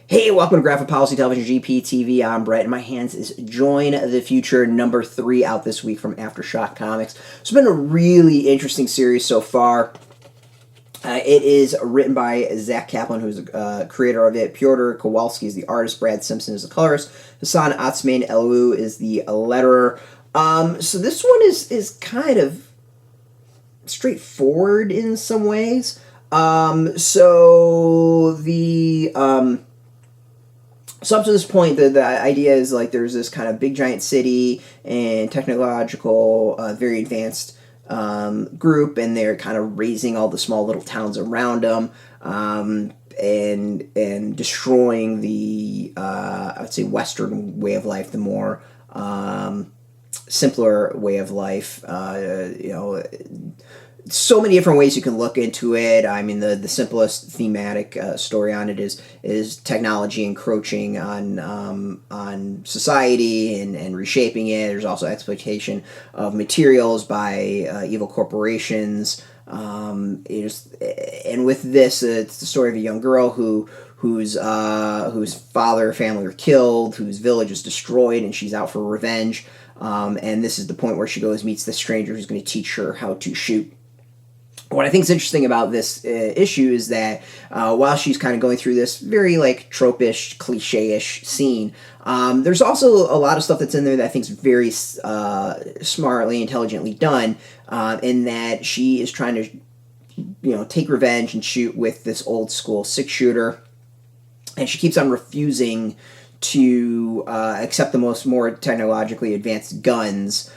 Hey, welcome to Graphic Policy Television GPTV. I'm Brett. In my hands is Join the Future #3 out this week from AfterShock Comics. It's been a really interesting series so far. It is written by Zack Kaplan, who's the creator of it. Piotr Kowalski is the artist. Brad Simpson is the colorist. Hassan Otsmane-Elhaou is the letterer. So this one is kind of straightforward in some ways. So up to this point, the idea is like there's this kind of big giant city and technological, very advanced group, and they're kind of raising all the small little towns around them, and destroying the I would say Western way of life, the more simpler way of life. So many different ways you can look into it. I mean, the simplest thematic story on it is technology encroaching on society and reshaping it. There's also exploitation of materials by evil corporations. And with this, it's the story of a young girl whose father and family are killed, whose village is destroyed, and she's out for revenge. And this is the point where she goes meets this stranger who's going to teach her how to shoot. What I think is interesting about this issue is that while she's kind of going through this very like trope-ish, cliche-ish scene, there's also a lot of stuff that's in there that I think is very smartly, intelligently done, in that she is trying to, take revenge and shoot with this old school six-shooter, and she keeps on refusing to accept the more technologically advanced guns.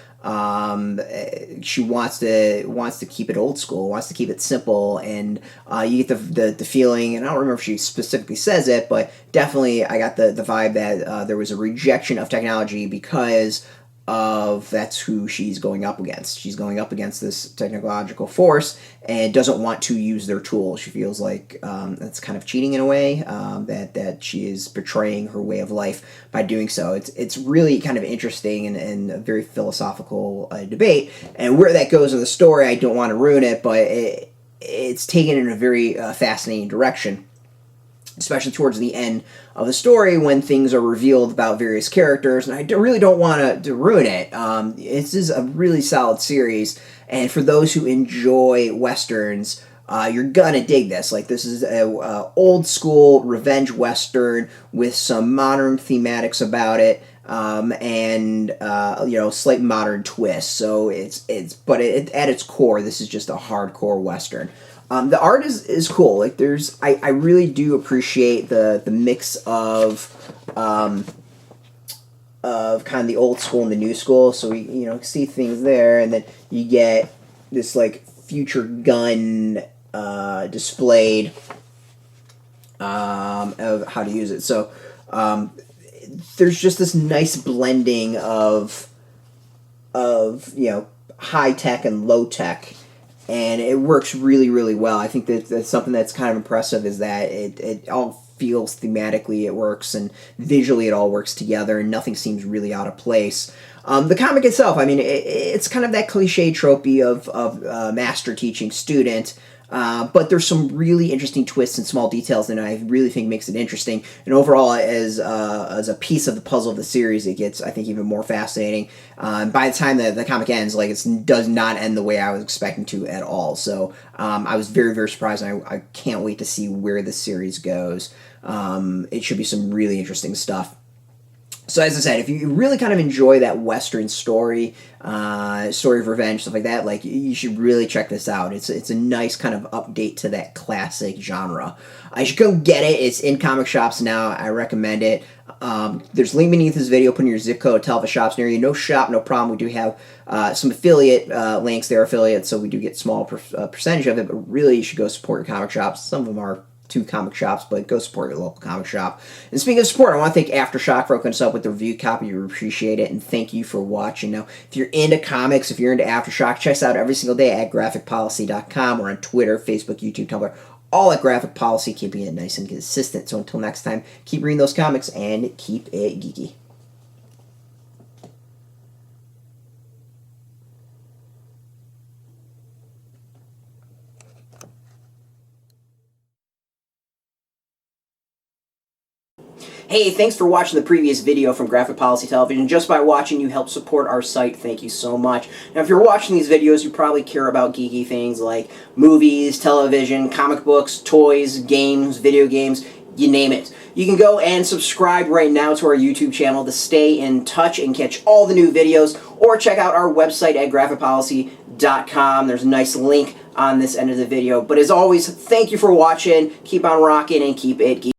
She wants to keep it old school, wants to keep it simple, and you get the feeling, and I don't remember if she specifically says it, but definitely I got the vibe that there was a rejection of technology because of that's who she's going up against. She's going up against this technological force and doesn't want to use their tools. She feels like that's kind of cheating in a way, that she is betraying her way of life by doing so. It's really kind of interesting and a very philosophical debate. And where that goes in the story, I don't want to ruin it, but it's taken in a very fascinating direction, especially towards the end of the story when things are revealed about various characters, and I really don't want to ruin it. This is a really solid series, and for those who enjoy Westerns, you're gonna dig this. Like, this is a old school revenge Western with some modern thematics about it, and slight modern twist. So but at its core, this is just a hardcore Western. The art is cool. Like, I really do appreciate the mix of kind of the old school and the new school. So we see things there, and then you get this like future gun displayed of how to use it. So there's just this nice blending of high tech and low tech. And it works really, really well. I think that's something that's kind of impressive, is that it all feels thematically, it works, and visually it all works together, and nothing seems really out of place. The comic itself, I mean, it's kind of that cliche tropey of master teaching student, but there's some really interesting twists and small details, and I really think makes it interesting. And overall, as a piece of the puzzle of the series, it gets, I think, even more fascinating. By the time the comic ends, like, it does not end the way I was expecting to at all. So I was very, very surprised, and I can't wait to see where the series goes. It should be some really interesting stuff. So as I said, if you really kind of enjoy that Western story of revenge, stuff like that, like, you should really check this out. It's a nice kind of update to that classic genre. You should go get it. It's in comic shops now. I recommend it. There's a link beneath this video. Put in your zip code. Tell the shops near you. No shop, no problem. We do have some affiliate links. They're affiliates, so we do get a small percentage of it. But really, you should go support your comic shops. Some of them are two comic shops, but go support your local comic shop. And speaking of support, I want to thank AfterShock for hooking us up with the review copy. We appreciate it, and thank you for watching. Now, if you're into comics, if you're into AfterShock, check us out every single day at graphicpolicy.com. We're on Twitter, Facebook, YouTube, Tumblr, all at Graphic Policy, keeping it nice and consistent. So until next time, keep reading those comics and keep it geeky. Hey, thanks for watching the previous video from Graphic Policy Television. Just by watching, you help support our site. Thank you so much. Now, if you're watching these videos, you probably care about geeky things like movies, television, comic books, toys, games, video games, you name it. You can go and subscribe right now to our YouTube channel to stay in touch and catch all the new videos, or check out our website at graphicpolicy.com. There's a nice link on this end of the video. But as always, thank you for watching. Keep on rocking and keep it geeky.